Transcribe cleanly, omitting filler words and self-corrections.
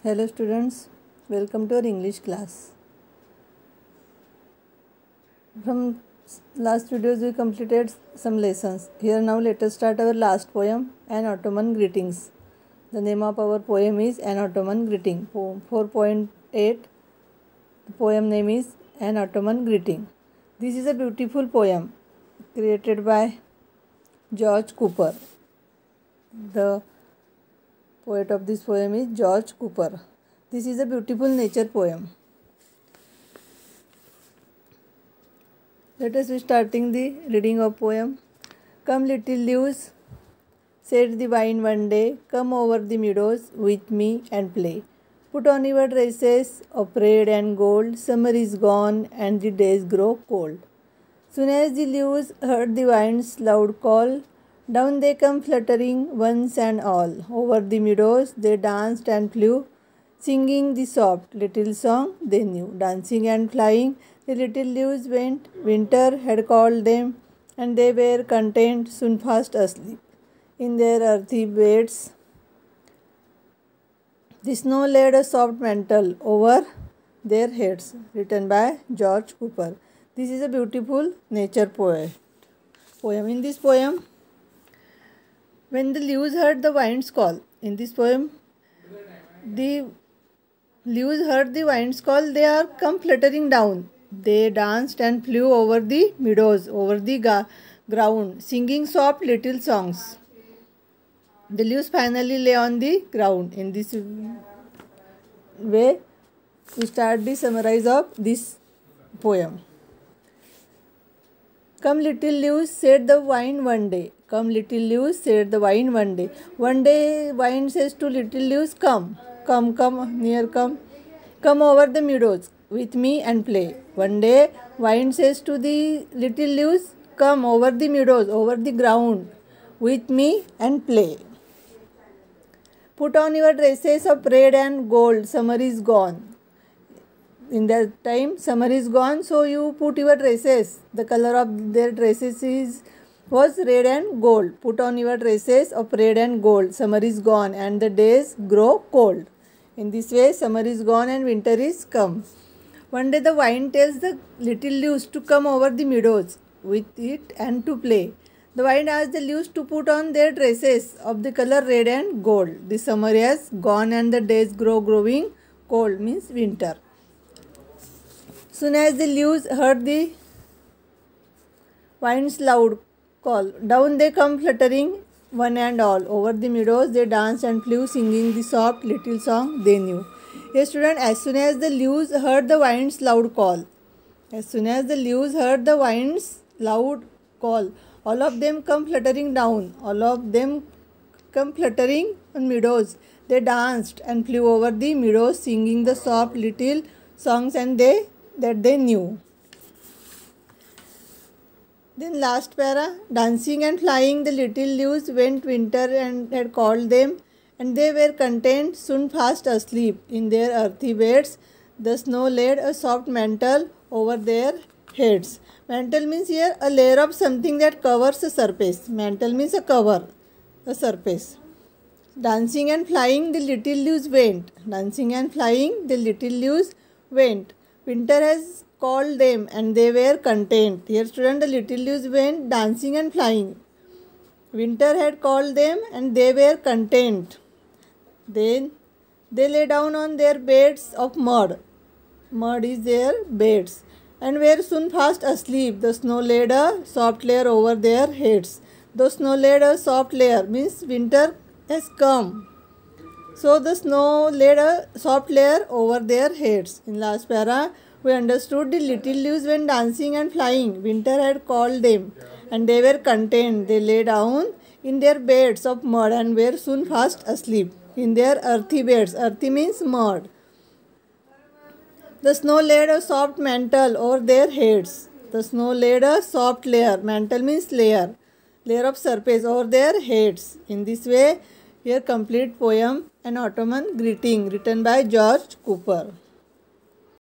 Hello students, welcome to our English class. From last videos we completed some lessons. Here now let us start our last poem, An Ottoman Greetings. The name of our poem is An Ottoman Greeting. 4.8. The poem name is An Ottoman Greeting. This is a beautiful poem created by George Cooper. The poet of this poem is George Cooper. This is a beautiful nature poem. Let us be starting the reading of poem. Come little leaves, said the vine one day, come over the meadows with me and play. Put on your dresses of red and gold, summer is gone and the days grow cold. Soon as the leaves heard the wine's loud call, down they come fluttering once and all. Over the meadows they danced and flew, singing the soft little song they knew. Dancing and flying the little leaves went, winter had called them, and they were content, soon fast asleep in their earthy beds. The snow laid a soft mantle over their heads. Written by George Cooper. This is a beautiful nature poem. In this poem, when the leaves heard the wind's call, in this poem, the leaves heard the wind's call, they are come fluttering down. They danced and flew over the meadows, over the ground, singing soft little songs. The leaves finally lay on the ground. In this way, we start the summarize of this poem. Come little leaves, said the vine one day. Come little leaves, said the vine one day. One day vine says to little leaves, come, near come over the meadows with me and play. One day vine says to the little leaves, come over the meadows, over the ground with me and play. Put on your dresses of red and gold, summer is gone. In that time summer is gone, so you put your dresses. The color of their dresses was red and gold. Put on your dresses of red and gold, summer is gone and the days grow cold. In this way summer is gone and winter is come. One day the vine tells the little leaves to come over the meadows with it and to play. The vine asks the leaves to put on their dresses of the color red and gold. The summer has gone and the days growing cold, means winter. Soon as the leaves heard the wine's loud call, down they come fluttering one and all. Over the meadows they danced and flew, singing the soft little song they knew. Yes, student, as soon as the leaves heard the wine's loud call, all of them come fluttering down. All of them come fluttering on meadows. They danced and flew over the meadows, singing the soft little songs that they knew. Then last para, dancing and flying the little leaves went, winter and had called them, and they were content, soon fast asleep in their earthy beds. The snow laid a soft mantle over their heads. Mantle means here a layer of something that covers a surface. Mantle means a cover, a surface. Dancing and flying the little leaves went. Winter has called them and they were content. Here student, the little leaves went dancing and flying. Winter had called them and they were content. Then they lay down on their beds of mud. Mud is their beds. And were soon fast asleep. The snow laid a soft layer over their heads. The snow laid a soft layer means winter has come. So the snow laid a soft layer over their heads. In last para, we understood the little leaves went dancing and flying. Winter had called them and they were content. They lay down in their beds of mud and were soon fast asleep in their earthy beds. Earthy means mud. The snow laid a soft mantle over their heads. The snow laid a soft layer. Mantle means layer. Layer of surface over their heads. In this way, here complete poem An Ottoman Greeting, written by George Cooper.